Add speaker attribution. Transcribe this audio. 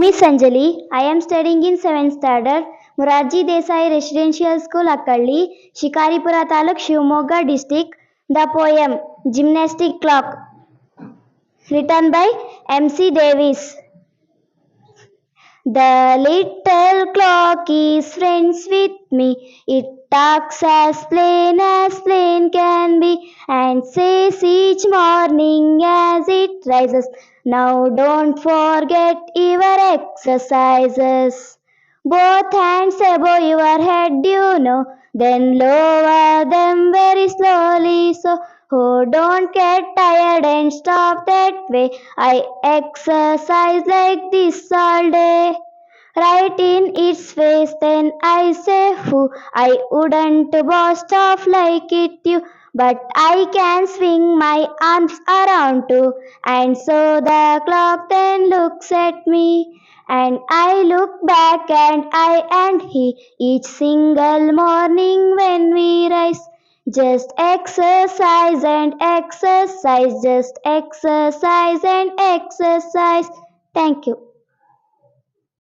Speaker 1: name is Sanjali. I am studying in 7th standard, Murarji Desai Residential School, Akkalli, Shikaripura Taluk, Shivamogga District. The poem Gymnastic Clock, written by M.C. Davis. The little clock is friends with me. It talks as plain can be, and says each morning as it rises, now don't forget your exercises. Both hands above your head, then lower them very slowly. So, oh, don't get tired and stop that way. I exercise like this all day. Right in its face, then I say, who I wouldn't boast of like it you, but I can swing my arms around too. And so the clock then looks at me, and I look back, and I and he, each single morning when we rise. Just exercise and exercise, just exercise and exercise. Thank you.